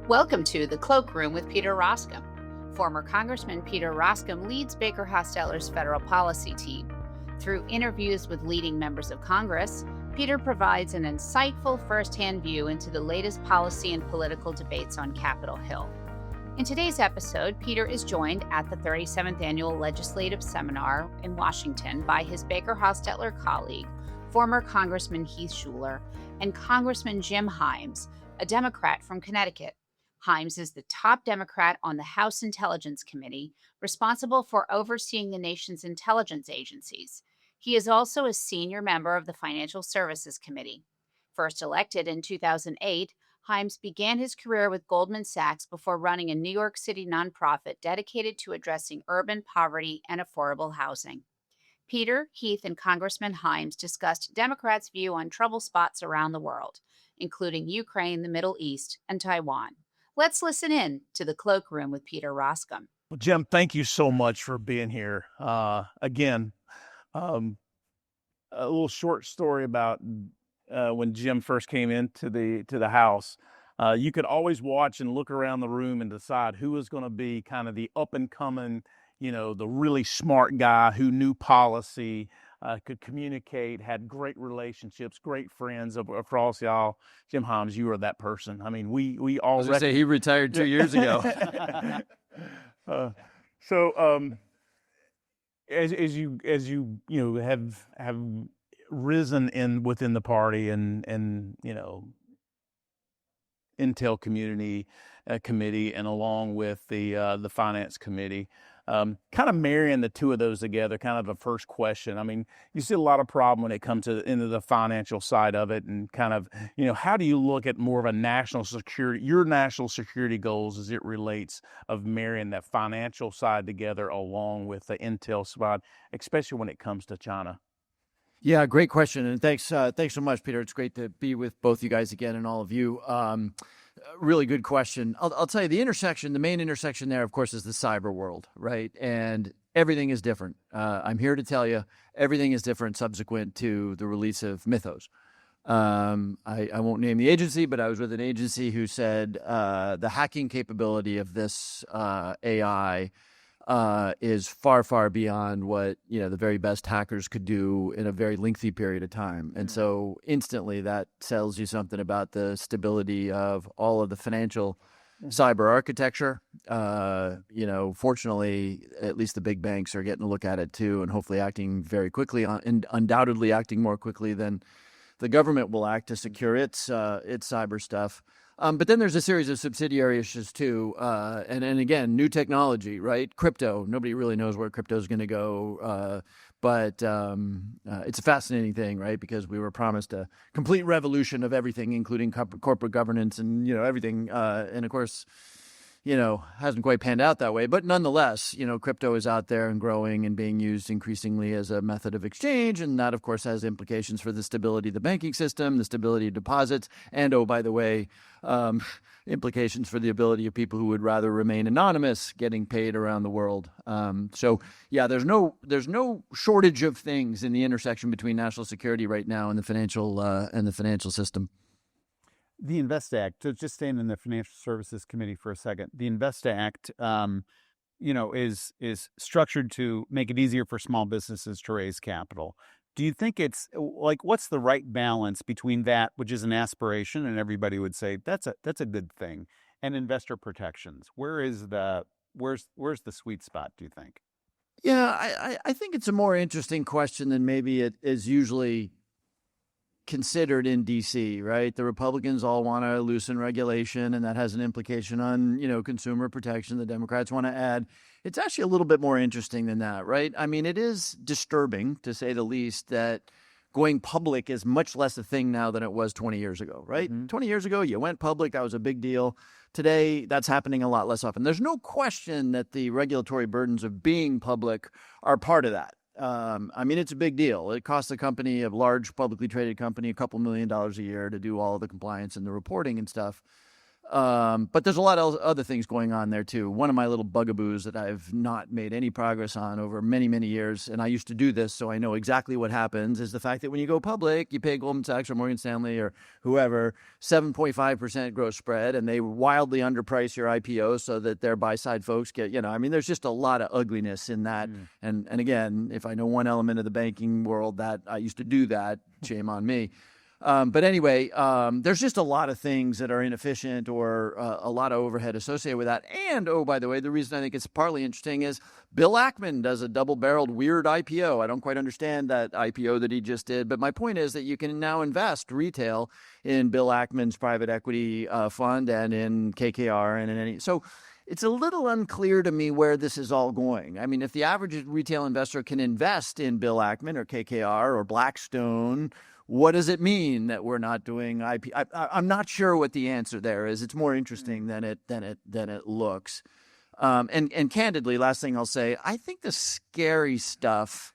Welcome to the Cloakroom with Peter Roskam. Former Congressman Peter Roskam leads Baker Hostetler's federal policy team. Through interviews with leading members of Congress, Peter provides an insightful firsthand view into the latest policy and political debates on Capitol Hill. In today's episode, Peter is joined at the 37th Annual Legislative Seminar in Washington by his Baker Hostetler colleague, former Congressman Heath Shuler, and Congressman Jim Himes, a Democrat from Connecticut. Himes is the top Democrat on the House Intelligence Committee, responsible for overseeing the nation's intelligence agencies. He is also a senior member of the Financial Services Committee. First elected in 2008, Himes began his career with Goldman Sachs before running a New York City nonprofit dedicated to addressing urban poverty and affordable housing. Peter, Heath, and Congressman Himes discussed Democrats' view on trouble spots around the world, including Ukraine, the Middle East, and Taiwan. Let's listen in to the Cloakroom with Peter Roskam. Well, Jim, thank you so much for being here. Again, a little short story about when Jim first came into the house. You could always watch and look around the room and decide who was going to be kind of the up and coming, the really smart guy who knew policy, could communicate, had great relationships, great friends. Across y'all, Jim Himes, you are that person. I mean, we all. I was going to say he retired 2 years ago. As you have risen within the party and Intel community committee, and along with the finance committee. Kind of marrying the two of those together, kind of a first question. I mean, you see a lot of problem when it comes into the financial side of it, and kind of, how do you look at more of a national security, your national security goals as it relates of marrying that financial side together along with the Intel side, especially when it comes to China? Yeah, great question. And thanks so much, Peter. It's great to be with both you guys again and all of you. Really good question. I'll tell you, the main intersection there, of course, is the cyber world, right? And everything is different. I'm here to tell you, everything is different subsequent to the release of Mythos. I won't name the agency, but I was with an agency who said the hacking capability of this AI is far, far beyond what the very best hackers could do in a very lengthy period of time. And so instantly that tells you something about the stability of all of the financial cyber architecture. Fortunately, at least the big banks are getting a look at it too, and hopefully acting very quickly, and undoubtedly acting more quickly than the government will act to secure its cyber stuff. But then there's a series of subsidiary issues too, and again, new technology, right? Crypto. Nobody really knows where crypto is going to go, but it's a fascinating thing, right? Because we were promised a complete revolution of everything, including corporate governance and everything, and of course, hasn't quite panned out that way. But nonetheless, crypto is out there and growing and being used increasingly as a method of exchange. And that, of course, has implications for the stability of the banking system, the stability of deposits, and, oh, by the way, implications for the ability of people who would rather remain anonymous getting paid around the world. So, yeah, there's no shortage of things in the intersection between national security right now and the financial system. The INVEST Act, so just staying in the Financial Services Committee for a second, the INVEST Act, is structured to make it easier for small businesses to raise capital. Do you think it's what's the right balance between that, which is an aspiration, and everybody would say that's a good thing, and investor protections? Where's the sweet spot, do you think? Yeah, I think it's a more interesting question than maybe it is usually considered in D.C., right? The Republicans all want to loosen regulation, and that has an implication on, consumer protection. The Democrats want to add. It's actually a little bit more interesting than that, right? I mean, it is disturbing, to say the least, that going public is much less a thing now than it was 20 years ago, right? Mm-hmm. 20 years ago, you went public. That was a big deal. Today, that's happening a lot less often. There's no question that the regulatory burdens of being public are part of that. It's a big deal. It costs a company, a large publicly traded company, $2 million a year to do all of the compliance and the reporting and stuff. But there's a lot of other things going on there too. One of my little bugaboos that I've not made any progress on over many, many years, and I used to do this, so I know exactly what happens, is the fact that when you go public, you pay Goldman Sachs or Morgan Stanley or whoever 7.5% gross spread, and they wildly underprice your IPO so that their buy-side folks get, I mean, there's just a lot of ugliness in that. And again, if I know one element of the banking world that I used to do that, shame on me. But anyway, there's just a lot of things that are inefficient or a lot of overhead associated with that. And, oh, by the way, the reason I think it's partly interesting is Bill Ackman does a double-barreled weird IPO. I don't quite understand that IPO that he just did. But my point is that you can now invest retail in Bill Ackman's private equity fund and in KKR and in any. So it's a little unclear to me where this is all going. I mean, if the average retail investor can invest in Bill Ackman or KKR or Blackstone, what does it mean that we're not doing IPO? I'm not sure what the answer there is. It's more interesting than it looks. And candidly, last thing I'll say, I think the scary stuff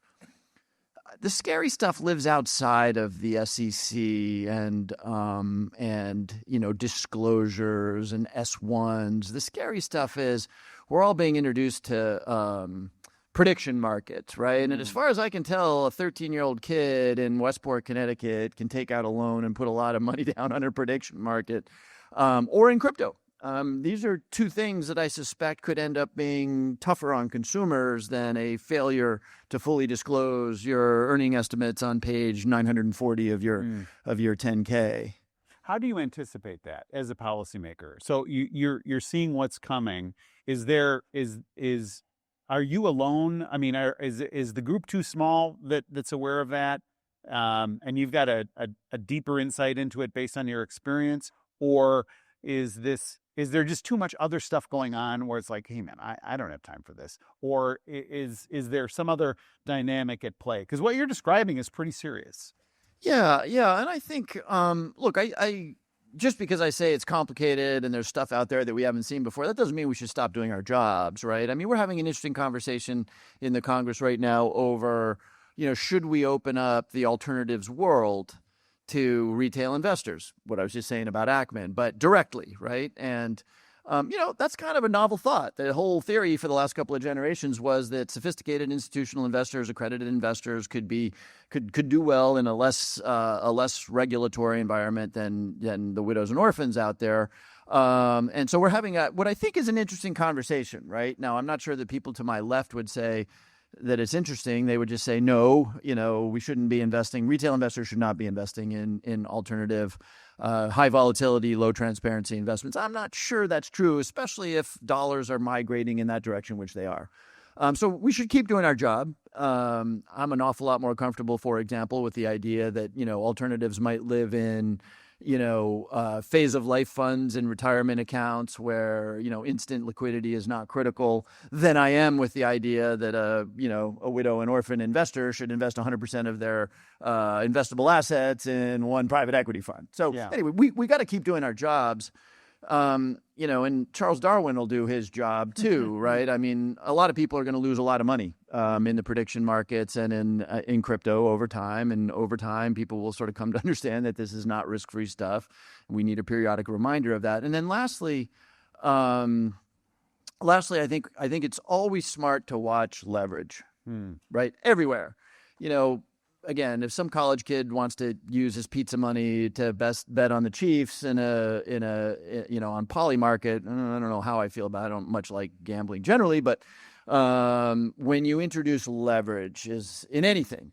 lives outside of the SEC and disclosures and S1s. The scary stuff is we're all being introduced to prediction markets, right? And as far as I can tell, a 13-year-old kid in Westport, Connecticut can take out a loan and put a lot of money down on a prediction market or in crypto. These are two things that I suspect could end up being tougher on consumers than a failure to fully disclose your earning estimates on page 940 of your 10K. How do you anticipate that as a policymaker? So you're seeing what's coming. Are you alone? I mean, is the group too small that's aware of that? And you've got a deeper insight into it based on your experience? Or is there just too much other stuff going on where it's like, hey man, I don't have time for this? Or is there some other dynamic at play? Because what you're describing is pretty serious. Yeah. And I think, look, I just because I say it's complicated and there's stuff out there that we haven't seen before, that doesn't mean we should stop doing our jobs, right? I mean, we're having an interesting conversation in the Congress right now over, should we open up the alternatives world to retail investors? What I was just saying about Ackman, but directly, right? And, that's kind of a novel thought. The whole theory for the last couple of generations was that sophisticated institutional investors, accredited investors could do well in a less regulatory environment than the widows and orphans out there. And so we're having what I think is an interesting conversation right now. I'm not sure that people to my left would say that it's interesting. They would just say, no, we shouldn't be investing. Retail investors should not be investing in alternative, high volatility, low transparency investments. I'm not sure that's true, especially if dollars are migrating in that direction, which they are. So we should keep doing our job. I'm an awful lot more comfortable, for example, with the idea that, alternatives might live in, phase of life funds and retirement accounts where, instant liquidity is not critical than I am with the idea that a widow and orphan investor should invest 100% of their investable assets in one private equity fund. So Anyway, we got to keep doing our jobs. And Charles Darwin will do his job too, right? I mean, a lot of people are going to lose a lot of money in the prediction markets and in crypto over time. And over time, people will sort of come to understand that this is not risk-free stuff. We need a periodic reminder of that. And then lastly, I think it's always smart to watch leverage, right? Everywhere. Again, if some college kid wants to use his pizza money to best bet on the Chiefs on Poly Market, I don't know how I feel about it. I don't much like gambling generally, but when you introduce leverage in anything,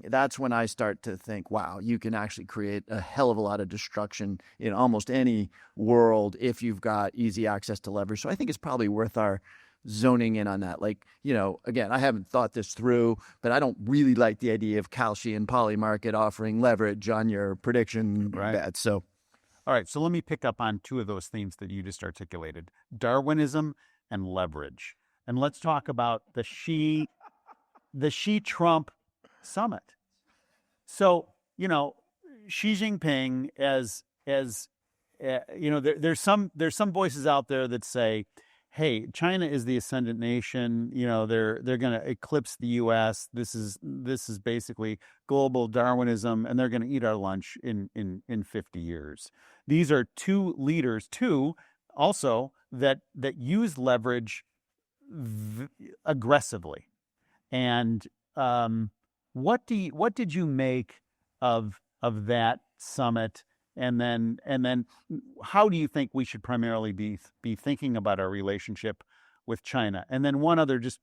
that's when I start to think, wow, you can actually create a hell of a lot of destruction in almost any world if you've got easy access to leverage. So I think it's probably worth our zoning in on that. Again, I haven't thought this through, but I don't really like the idea of Kalshi and Poly Market offering leverage on your prediction bets. So, all right. So let me pick up on two of those themes that you just articulated: Darwinism and leverage. And let's talk about the Xi Trump summit. So, Xi Jinping there's some voices out there that say, hey, China is the ascendant nation. They're going to eclipse the U.S. This is basically global Darwinism, and they're going to eat our lunch in 50 years. These are two leaders, also that use leverage aggressively. And what did you make of that summit? And then how do you think we should primarily be thinking about our relationship with China? And then one other, just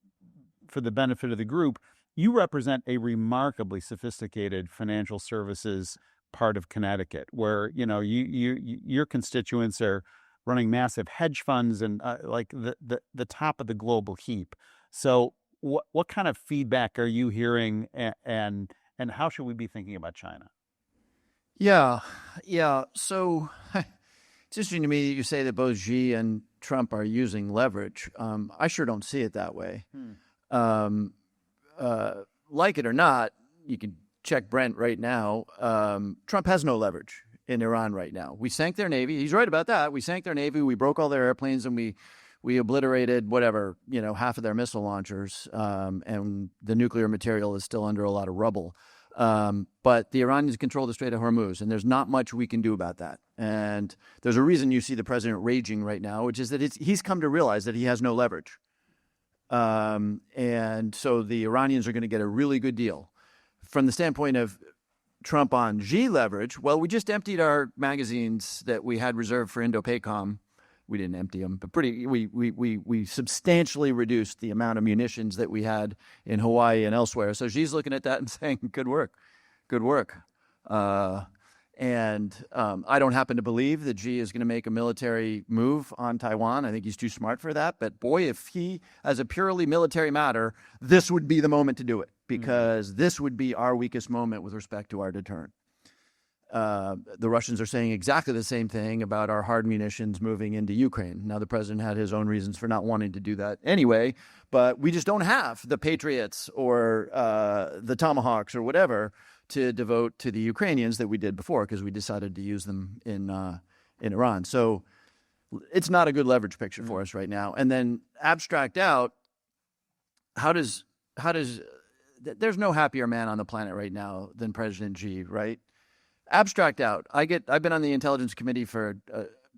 for the benefit of the group, you represent a remarkably sophisticated financial services part of Connecticut, where your constituents are running massive hedge funds and like the top of the global heap. So what kind of feedback are you hearing, and how should we be thinking about China? Yeah. So it's interesting to me that you say that both Xi and Trump are using leverage. I sure don't see it that way. Like it or not, you can check Brent right now. Trump has no leverage in Iran right now. We sank their Navy. He's right about that. We sank their Navy. We broke all their airplanes, and we obliterated half of their missile launchers. And the nuclear material is still under a lot of rubble. But the Iranians control the Strait of Hormuz, and there's not much we can do about that. And there's a reason you see the president raging right now, which is that he's come to realize that he has no leverage. And so the Iranians are going to get a really good deal. From the standpoint of Trump on Xi leverage, well, we just emptied our magazines that we had reserved for Indo-PACOM. We didn't empty them, but we substantially reduced the amount of munitions that we had in Hawaii and elsewhere. So Xi's looking at that and saying, good work. And I don't happen to believe that Xi is going to make a military move on Taiwan. I think he's too smart for that. But boy, if he, as a purely military matter, this would be the moment to do it, because this would be our weakest moment with respect to our deterrent. The Russians are saying exactly the same thing about our hard munitions moving into Ukraine. Now, the president had his own reasons for not wanting to do that anyway, but we just don't have the Patriots or the Tomahawks or whatever to devote to the Ukrainians that we did before, because we decided to use them in Iran. So it's not a good leverage picture for us right now. And then abstract out, how does there's no happier man on the planet right now than President Xi, right? Abstract out. I've been on the Intelligence Committee for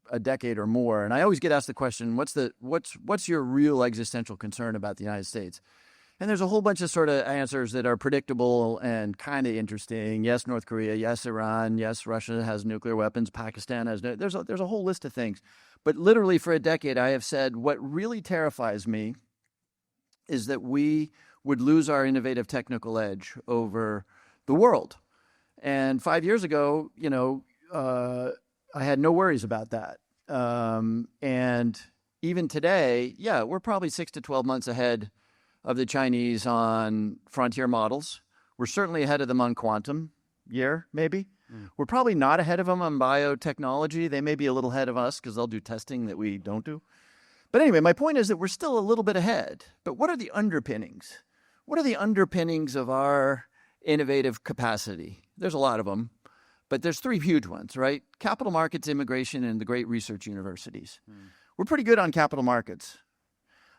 a decade or more, and I always get asked the question, what's your real existential concern about the United States? And there's a whole bunch of sort of answers that are predictable and kind of interesting. Yes, North Korea. Yes, Iran. Yes, Russia has nuclear weapons. Pakistan has. There's a whole list of things. But literally for a decade, I have said what really terrifies me is that we would lose our innovative technical edge over the world. And 5 years ago, I had no worries about that. And even today, we're probably 6 to 12 months ahead of the Chinese on frontier models. We're certainly ahead of them on quantum, maybe. We're probably not ahead of them on biotechnology. They may be a little ahead of us because they'll do testing that we don't do. But anyway, my point is that we're still a little bit ahead. But what are the underpinnings? What are the underpinnings of our innovative capacity? There's a lot of them, but there's three huge ones, right? Capital markets, immigration, and the great research universities. We're pretty good on capital markets.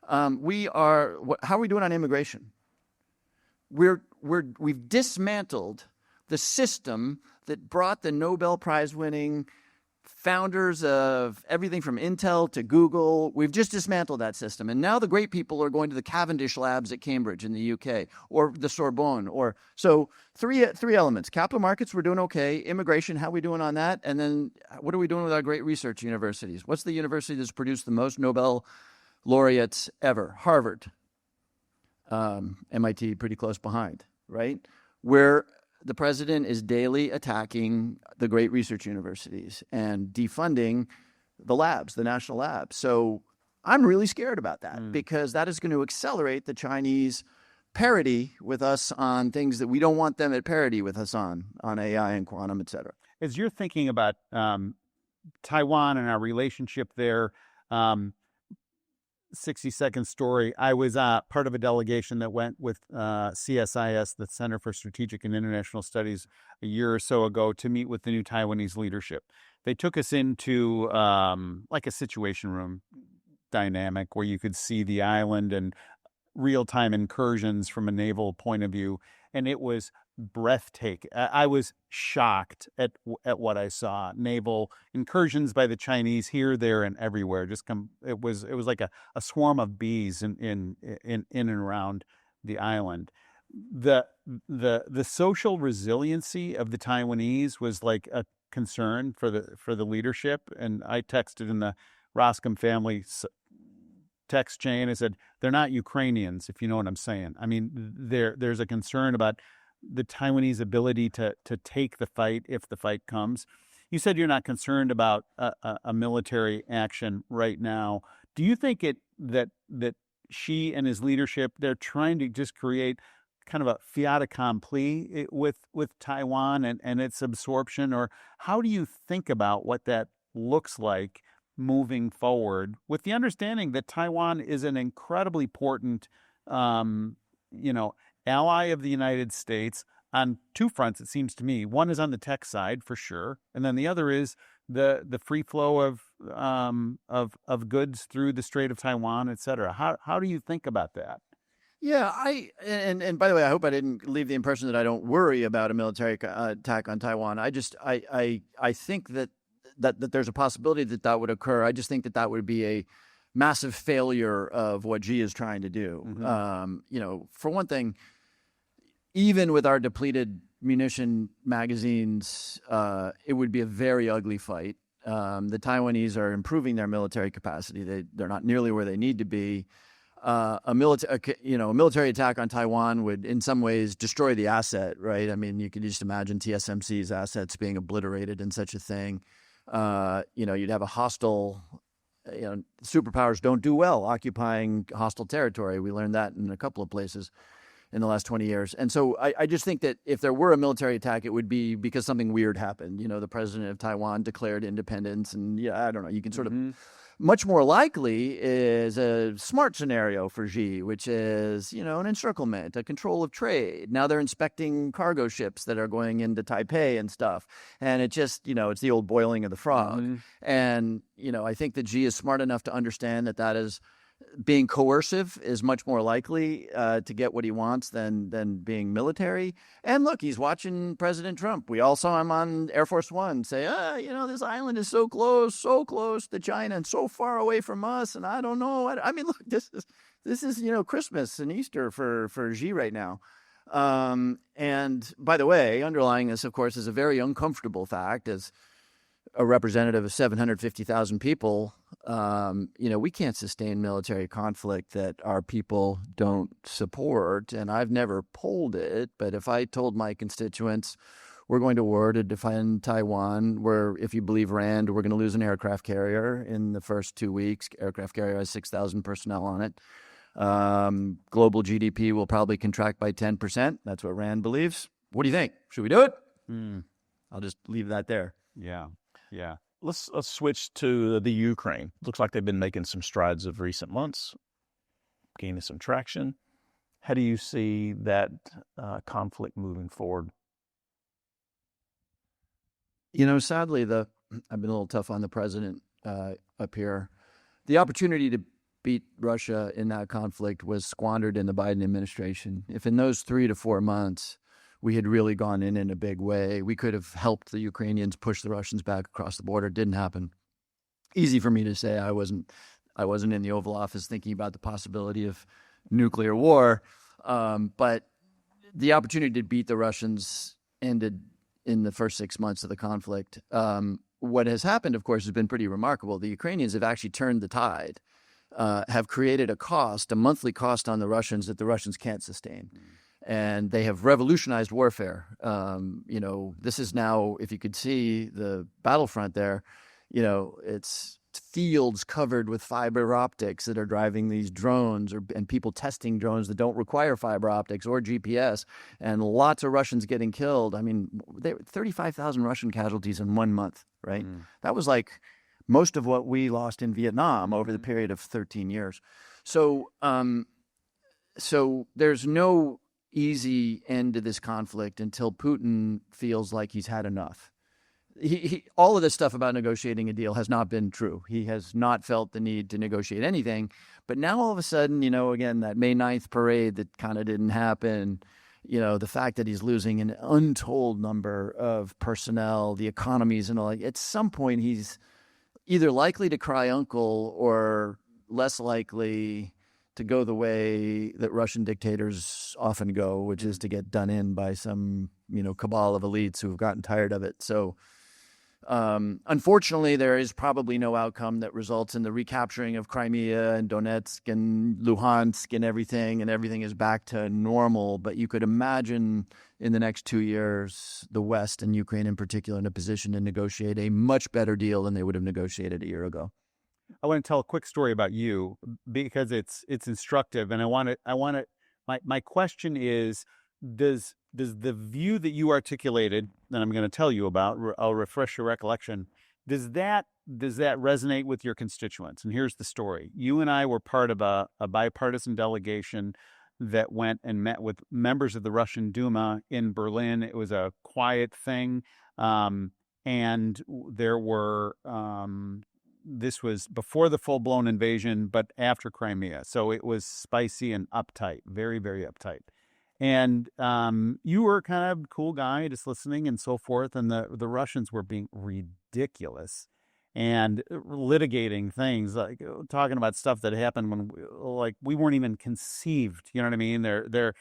How are we doing on immigration? We've dismantled the system that brought the Nobel Prize winning founders of everything from Intel to Google. We've just dismantled that system. And now the great people are going to the Cavendish labs at Cambridge in the UK, or the Sorbonne. So three elements. Capital markets, we're doing okay. Immigration, how are we doing on that? And then what are we doing with our great research universities? What's the university that's produced the most Nobel laureates ever? Harvard. MIT pretty close behind, right? Where the president is daily attacking the great research universities and defunding the labs, the national labs. So I'm really scared about that because that is going to accelerate the Chinese parity with us on things that we don't want them at parity with us on AI and quantum, et cetera. As you're thinking about Taiwan and our relationship there, 60-second story. I was part of a delegation that went with CSIS, the Center for Strategic and International Studies, a year or so ago to meet with the new Taiwanese leadership. They took us into like a situation room, dynamic where you could see the island and real-time incursions from a naval point of view, and it was breathtaking. I was shocked at what I saw. Naval incursions by the Chinese here, there, and everywhere. It was like a swarm of bees in and around the island. The social resiliency of the Taiwanese was like a concern for the leadership, and I texted in the Roskam family text chain. I said, they're not Ukrainians, if you know what I'm saying. I mean, there's a concern about the Taiwanese ability to take the fight if the fight comes. You said you're not concerned about a military action right now. Do you think that Xi and his leadership, they're trying to just create kind of a fiat accompli with Taiwan and its absorption? Or how do you think about what that looks like moving forward, with the understanding that Taiwan is an incredibly important, ally of the United States on two fronts, it seems to me. One is on the tech side, for sure, and then the other is the free flow of goods through the Strait of Taiwan, et cetera. How do you think about that? Yeah, and by the way, I hope I didn't leave the impression that I don't worry about a military attack on Taiwan. I think that there's a possibility that would occur. I just think that would be a massive failure of what Xi is trying to do. Mm-hmm. For one thing, even with our depleted munition magazines, it would be a very ugly fight. The Taiwanese are improving their military capacity. They're not nearly where they need to be. A military attack on Taiwan would, in some ways, destroy the asset, right? I mean, you could just imagine TSMC's assets being obliterated in such a thing. You'd have a hostile. Superpowers don't do well occupying hostile territory. We learned that in a couple of places in the last 20 years. And so I just think that if there were a military attack, it would be because something weird happened. The president of Taiwan declared independence, and I don't know. You can sort of. Much more likely is a smart scenario for Xi, which is, an encirclement, a control of trade. Now they're inspecting cargo ships that are going into Taipei and stuff. And it just, it's the old boiling of the frog. Mm-hmm. And, I think that Xi is smart enough to understand that is being coercive is much more likely to get what he wants than being military. And look, he's watching President Trump. We all saw him on Air Force One say, this island is so close to China and so far away from us. And I don't know. I mean, look, this is Christmas and Easter for Xi right now. And by the way, underlying this, of course, is a very uncomfortable fact as a representative of 750,000 people. We can't sustain military conflict that our people don't support. And I've never polled it, but if I told my constituents we're going to war to defend Taiwan, where, if you believe Rand, we're going to lose an aircraft carrier in the first 2 weeks. Aircraft carrier has 6,000 personnel on it. Global GDP will probably contract by 10%. That's what Rand believes. What do you think? Should we do it? I'll just leave that there. Yeah. Let's switch to the Ukraine. Looks like they've been making some strides of recent months, gaining some traction. How do you see that conflict moving forward? Sadly, I've been a little tough on the president up here. The opportunity to beat Russia in that conflict was squandered in the Biden administration. If in those 3 to 4 months we had really gone in a big way, we could have helped the Ukrainians push the Russians back across the border. It didn't happen. Easy for me to say. I wasn't in the Oval Office thinking about the possibility of nuclear war. But the opportunity to beat the Russians ended in the first 6 months of the conflict. What has happened, of course, has been pretty remarkable. The Ukrainians have actually turned the tide, have created a monthly cost on the Russians that the Russians can't sustain. And they have revolutionized warfare. This is now, if you could see the battlefront there, it's fields covered with fiber optics that are driving these drones, and people testing drones that don't require fiber optics or GPS, and lots of Russians getting killed. I mean, 35,000 Russian casualties in 1 month, right? That was like most of what we lost in Vietnam over the period of 13 years. So there's no easy end to this conflict until Putin feels like he's had enough. all of this stuff about negotiating a deal has not been true. He has not felt the need to negotiate anything. But now all of a sudden, again, that May 9th parade that kind of didn't happen, the fact that he's losing an untold number of personnel, the economies and all, at some point he's either likely to cry uncle or less likely to go the way that Russian dictators often go, which is to get done in by some, cabal of elites who have gotten tired of it. So unfortunately, there is probably no outcome that results in the recapturing of Crimea and Donetsk and Luhansk and everything is back to normal. But you could imagine in the next 2 years, the West and Ukraine in particular in a position to negotiate a much better deal than they would have negotiated a year ago. I want to tell a quick story about you because it's instructive, and my question is, does the view that you articulated that I'm going to tell you about, I'll refresh your recollection, does that resonate with your constituents? And here's the story. You and I were part of a bipartisan delegation that went and met with members of the Russian Duma in Berlin. It was a quiet thing, and there were this was before the full-blown invasion, but after Crimea. So it was spicy and uptight, very, very uptight. And you were kind of a cool guy, just listening and so forth. And the Russians were being ridiculous and litigating things, like talking about stuff that happened when we weren't even conceived. You know what I mean?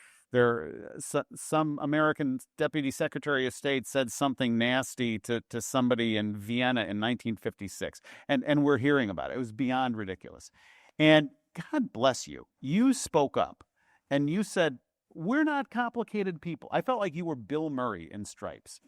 Some American deputy secretary of state said something nasty to somebody in Vienna in 1956. And we're hearing about it. It was beyond ridiculous. And God bless you. You spoke up and you said, we're not complicated people. I felt like you were Bill Murray in Stripes.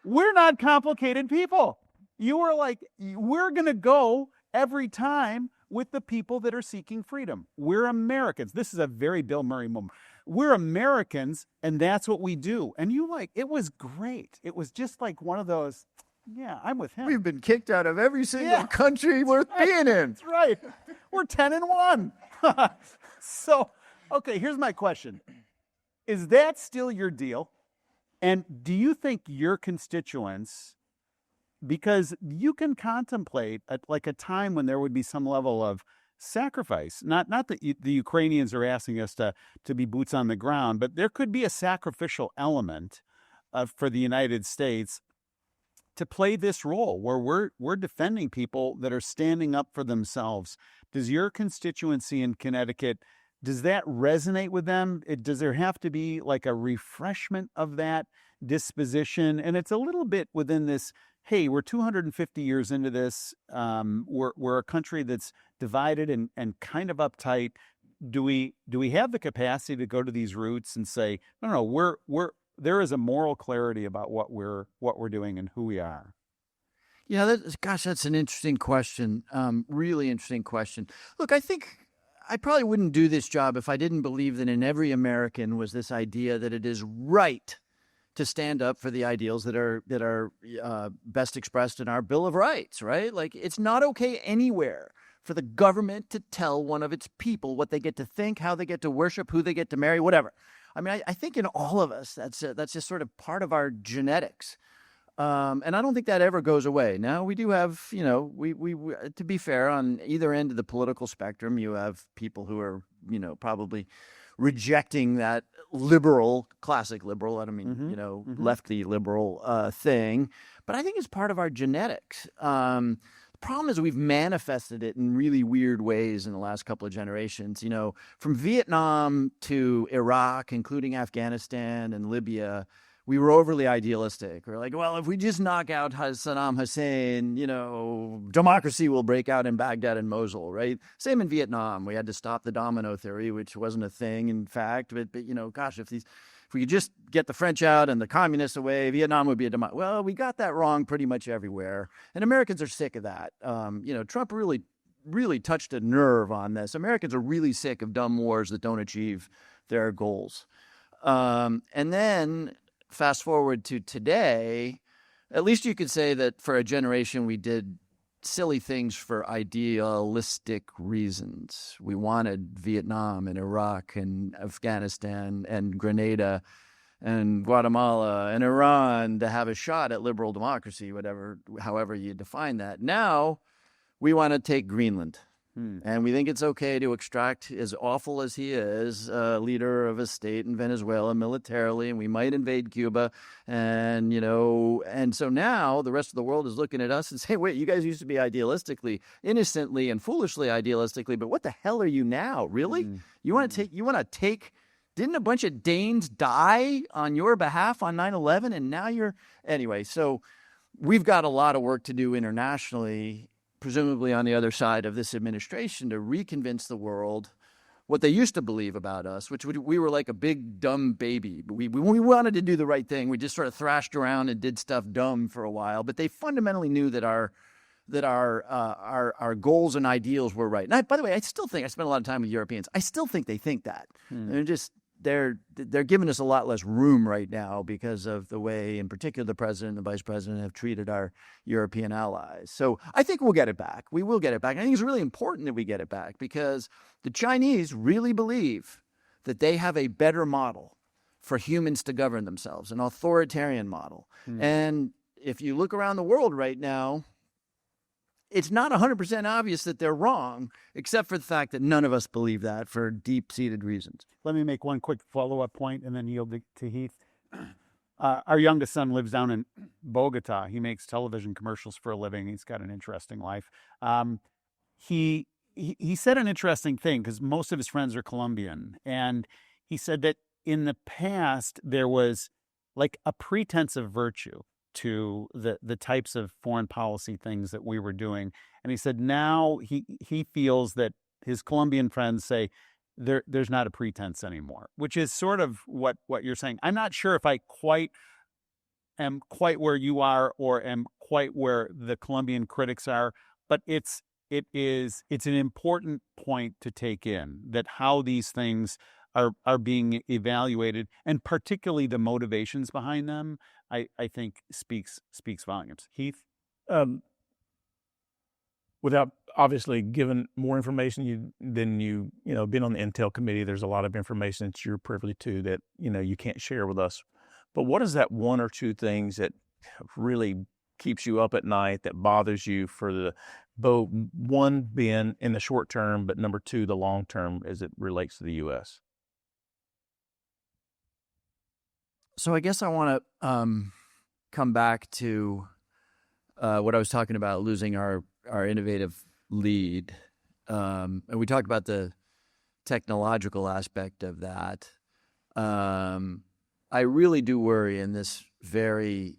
We're not complicated people. You were like, we're going to go every time with the people that are seeking freedom. We're Americans. This is a very Bill Murray moment. We're Americans, and that's what we do. And it was great. It was just like one of those, yeah, I'm with him. We've been kicked out of every single country worth being in. That's right. We're 10-1. So, okay, here's my question. Is that still your deal? And do you think your constituents, because you can contemplate a time when there would be some level of sacrifice, not that the Ukrainians are asking us to be boots on the ground, but there could be a sacrificial element for the United States to play this role where we're defending people that are standing up for themselves. Does your constituency in Connecticut, does that resonate with them? Does there have to be like a refreshment of that disposition? And it's a little bit within this, hey, we're 250 years into this. We're a country that's divided and kind of uptight. Do we have the capacity to go to these roots and say, no, there is a moral clarity about what we're doing and who we are? Yeah, that's an interesting question. Really interesting question. Look, I think I probably wouldn't do this job if I didn't believe that in every American was this idea that it is right to stand up for the ideals that are best expressed in our Bill of Rights, right? Like, it's not okay anywhere for the government to tell one of its people what they get to think, how they get to worship, who they get to marry, whatever. I mean, I think in all of us, that's just sort of part of our genetics. And I don't think that ever goes away. Now, we do have, we to be fair, on either end of the political spectrum, you have people who are, probably rejecting that classic liberal, I don't mean, lefty liberal thing. But I think it's part of our genetics. The problem is we've manifested it in really weird ways in the last couple of generations. From Vietnam to Iraq, including Afghanistan and Libya, we were overly idealistic. We're like, well, if we just knock out Saddam Hussein, democracy will break out in Baghdad and Mosul, right? Same in Vietnam. We had to stop the domino theory, which wasn't a thing, in fact. But gosh, if we could just get the French out and the communists away, Vietnam would be a democracy. Well, we got that wrong pretty much everywhere. And Americans are sick of that. Trump really, really touched a nerve on this. Americans are really sick of dumb wars that don't achieve their goals. And then fast forward to today, at least you could say that for a generation we did silly things for idealistic reasons. We wanted Vietnam and Iraq and Afghanistan and Grenada and Guatemala and Iran to have a shot at liberal democracy, however you define that. Now we want to take Greenland. And we think it's okay to extract, as awful as he is, a leader of a state in Venezuela militarily, and we might invade Cuba. And, and so now the rest of the world is looking at us and saying, wait, you guys used to be idealistically, innocently and foolishly idealistically, but what the hell are you now? Really? You want to take, didn't a bunch of Danes die on your behalf on 9/11? And now anyway, so we've got a lot of work to do internationally, presumably on the other side of this administration, to reconvince the world what they used to believe about us, which we were like a big dumb baby. We wanted to do the right thing. We just sort of thrashed around and did stuff dumb for a while, but they fundamentally knew that our goals and ideals were right. And by the way, I spent a lot of time with Europeans. I still think they think that. They're giving us a lot less room right now because of the way, in particular, the president and the vice president have treated our European allies. So I think we'll get it back. We will get it back. And I think it's really important that we get it back because the Chinese really believe that they have a better model for humans to govern themselves, an authoritarian model. And if you look around the world right now, it's not 100% obvious that they're wrong, except for the fact that none of us believe that for deep-seated reasons. Let me make one quick follow-up point and then yield to Heath. Our youngest son lives down in Bogota. He makes television commercials for a living. He's got an interesting life. He said an interesting thing because most of his friends are Colombian. And he said that in the past, there was like a pretense of virtue to the types of foreign policy things that we were doing. And he said now he feels that his Colombian friends say there's not a pretense anymore, which is sort of what you're saying. I'm not sure if I am quite where you are or am quite where the Colombian critics are, but it's an important point to take in, that how these things are being evaluated, and particularly the motivations behind them, I think speaks volumes. Heath? Without obviously giving more information than been on the Intel committee, there's a lot of information that you're privy to that, you can't share with us. But what is that one or two things that really keeps you up at night, that bothers you for both one being in the short term, but number two, the long term as it relates to the U.S.? So I guess I want to come back to what I was talking about, losing our innovative lead. And we talked about the technological aspect of that. I really do worry in this very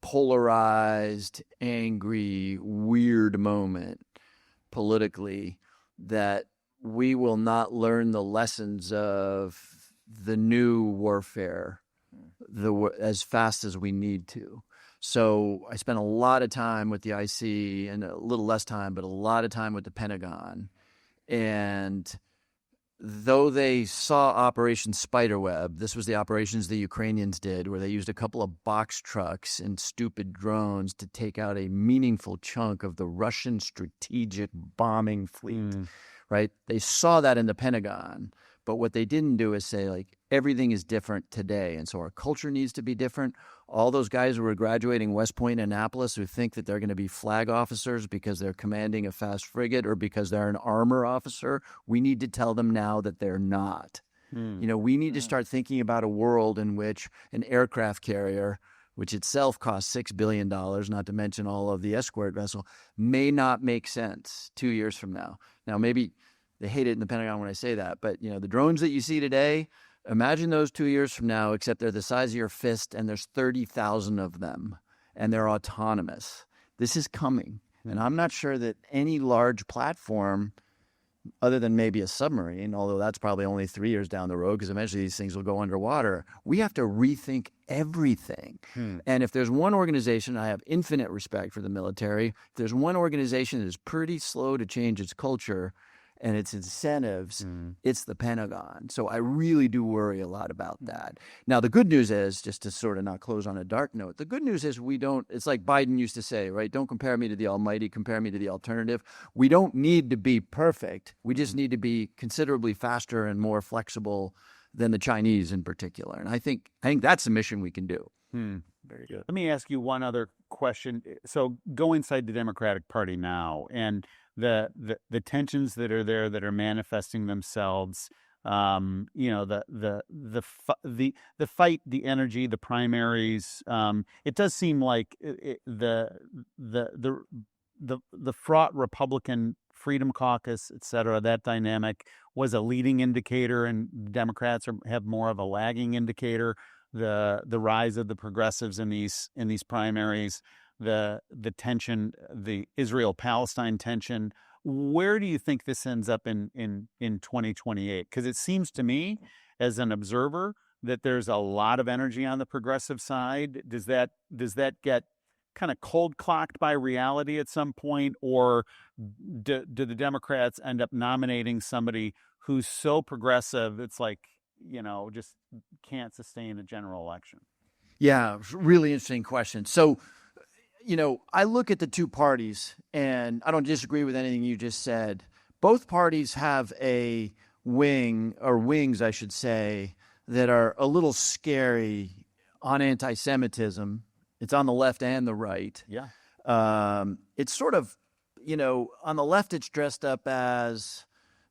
polarized, angry, weird moment politically that we will not learn the lessons of the new warfare as fast as we need to. So I spent a lot of time with the IC and a little less time, but a lot of time with the Pentagon. And though they saw Operation Spiderweb, this was the operations the Ukrainians did, where they used a couple of box trucks and stupid drones to take out a meaningful chunk of the Russian strategic bombing fleet, right? They saw that in the Pentagon. But what they didn't do is say, like, everything is different today. And so our culture needs to be different. All those guys who are graduating West Point and Annapolis who think that they're going to be flag officers because they're commanding a fast frigate or because they're an armor officer, we need to tell them now that they're not. We need to start thinking about a world in which an aircraft carrier, which itself costs $6 billion, not to mention all of the escort vessel, may not make sense 2 years from now. Now, maybe they hate it in the Pentagon when I say that, but the drones that you see today, imagine those 2 years from now, except they're the size of your fist and there's 30,000 of them and they're autonomous. This is coming. And I'm not sure that any large platform, other than maybe a submarine, although that's probably only 3 years down the road because eventually these things will go underwater, we have to rethink everything. And if there's one organization, I have infinite respect for the military, if there's one organization that is pretty slow to change its culture and its incentives, it's the Pentagon. So I really do worry a lot about that. Now, the good news is, just to sort of not close on a dark note, the good news is it's like Biden used to say, right? Don't compare me to the almighty, compare me to the alternative. We don't need to be perfect. We just need to be considerably faster and more flexible than the Chinese in particular. And I think that's a mission we can do. Very good. Let me ask you one other question. So go inside the Democratic Party now, and the tensions that are there that are manifesting themselves. The fight, the energy, the primaries. It does seem like the fraught Republican Freedom Caucus, et cetera, that dynamic was a leading indicator, and Democrats have more of a lagging indicator. The rise of the progressives in these primaries, the tension, the Israel-Palestine tension. Where do you think this ends up in 2028? Because it seems to me, as an observer, that there's a lot of energy on the progressive side. Does that get kind of cold clocked by reality at some point, or do the Democrats end up nominating somebody who's so progressive it's like, just can't sustain a general election? Yeah, really interesting question. So, I look at the two parties, and I don't disagree with anything you just said. Both parties have a wings, I should say, that are a little scary on anti-Semitism. It's on the left and the right. Yeah. It's sort of, on the left, it's dressed up as,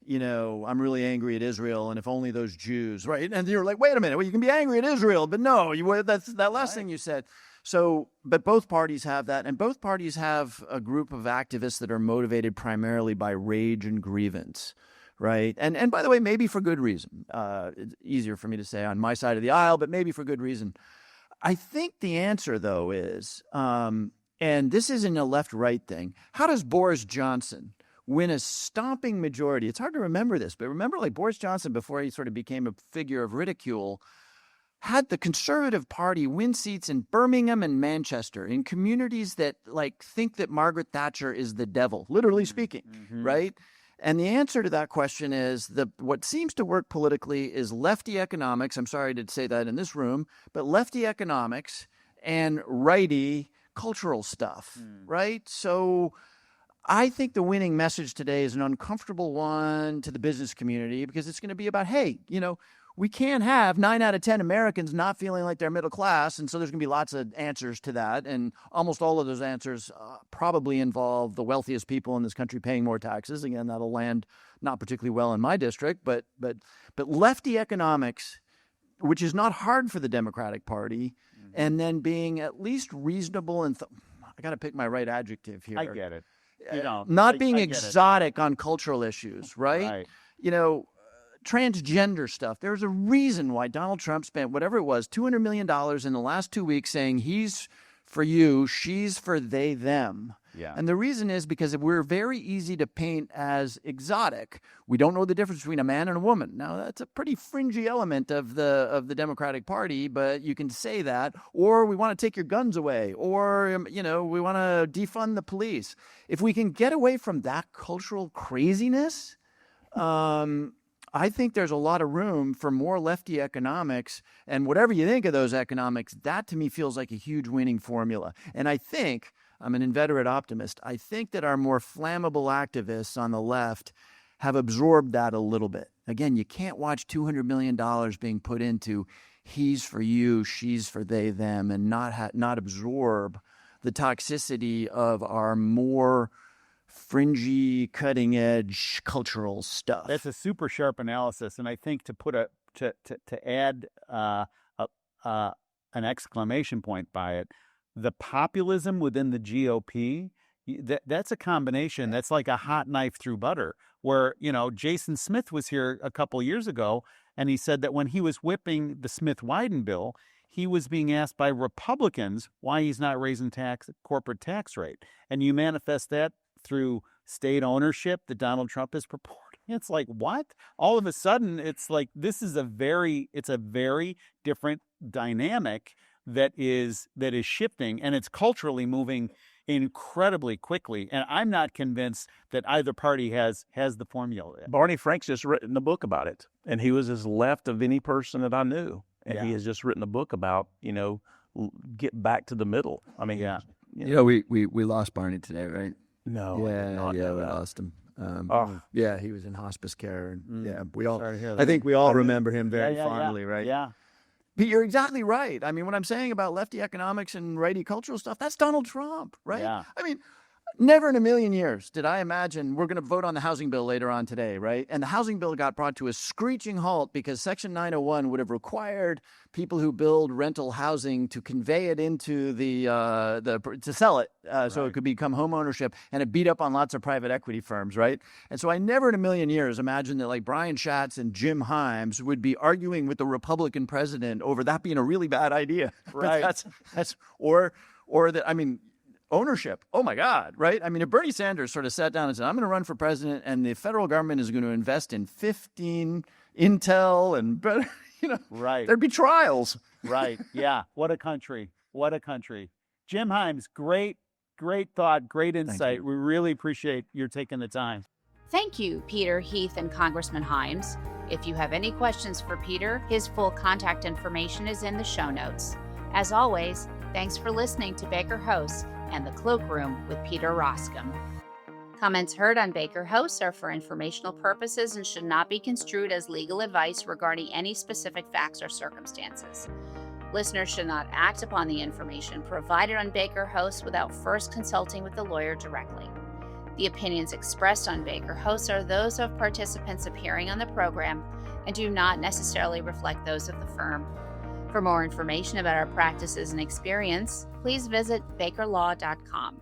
I'm really angry at Israel, and if only those Jews, right? And you're like, wait a minute, well, you can be angry at Israel, but no, that's that last thing you said. So, but both parties have that, and both parties have a group of activists that are motivated primarily by rage and grievance, right? And by the way, maybe for good reason. It's easier for me to say on my side of the aisle, but maybe for good reason. I think the answer, though, is, and this isn't a left-right thing, how does Boris Johnson win a stomping majority? It's hard to remember this, but remember, like, Boris Johnson, before he sort of became a figure of ridicule, had the Conservative Party win seats in Birmingham and Manchester, in communities that, like, think that Margaret Thatcher is the devil, literally speaking, right? And the answer to that question is what seems to work politically is lefty economics. I'm sorry to say that in this room, but lefty economics and righty cultural stuff, right? So I think the winning message today is an uncomfortable one to the business community, because it's going to be about, hey, we can't have 9 out of 10 Americans not feeling like they're middle class. And so there's going to be lots of answers to that. And almost all of those answers probably involve the wealthiest people in this country paying more taxes. Again, that'll land not particularly well in my district, but lefty economics, which is not hard for the Democratic Party, and then being at least reasonable and I got to pick my right adjective here. I get it. Not being exotic on cultural issues, right? Transgender stuff. There's a reason why Donald Trump spent whatever it was, $200 million in the last 2 weeks saying he's for you, she's for they, them. Yeah. And the reason is because we're very easy to paint as exotic. We don't know the difference between a man and a woman. Now, that's a pretty fringy element of the Democratic Party, but you can say that. Or we want to take your guns away. Or, we want to defund the police. If we can get away from that cultural craziness, I think there's a lot of room for more lefty economics, and whatever you think of those economics, that to me feels like a huge winning formula. And I think, I'm an inveterate optimist, I think that our more flammable activists on the left have absorbed that a little bit. Again, you can't watch $200 million being put into he's for you, she's for they, them, and not absorb the toxicity of our more fringy, cutting-edge cultural stuff. That's a super sharp analysis, and I think to add an exclamation point by it, the populism within the GOP, that's a combination. That's like a hot knife through butter. Where Jason Smith was here a couple years ago, and he said that when he was whipping the Smith-Wyden bill, he was being asked by Republicans why he's not raising corporate tax rate, and you manifest that through state ownership that Donald Trump is purporting. It's like, what? All of a sudden, it's like this is a very different dynamic that is shifting, and it's culturally moving incredibly quickly. And I'm not convinced that either party has the formula. Barney Frank's just written a book about it, and he was as left of any person that I knew. And he has just written a book about, get back to the middle. I mean, we lost Barney today, right? No. Yeah, we lost him. Yeah, he was in hospice care. And yeah, we all. Sorry to hear I that. think we all remember him very Yeah, fondly, right? Yeah. But you're exactly right. I mean, what I'm saying about lefty economics and righty cultural stuff, that's Donald Trump, right? Yeah. I mean, never in a million years did I imagine we're going to vote on the housing bill later on today, right? And the housing bill got brought to a screeching halt because Section 901 would have required people who build rental housing to convey it into to sell it so it could become home ownership, and it beat up on lots of private equity firms, right? And so I never in a million years imagined that like Brian Schatz and Jim Himes would be arguing with the Republican president over that being a really bad idea. Right. But that's or that, I mean, ownership. Oh my God, right? I mean, if Bernie Sanders sort of sat down and said, I'm going to run for president and the federal government is going to invest in 15 Intel and, Right. there'd be trials. Right. Yeah. What a country. What a country. Jim Himes, great thought, great insight. We really appreciate your taking the time. Thank you, Peter, Heath, and Congressman Himes. If you have any questions for Peter, his full contact information is in the show notes. As always, thanks for listening to Baker Hosts and the Cloakroom with Peter Roskam. Comments heard on Baker Hosts are for informational purposes and should not be construed as legal advice regarding any specific facts or circumstances. Listeners should not act upon the information provided on Baker Hosts without first consulting with the lawyer directly. The opinions expressed on Baker Hosts are those of participants appearing on the program and do not necessarily reflect those of the firm. For more information about our practices and experience, please visit bakerlaw.com.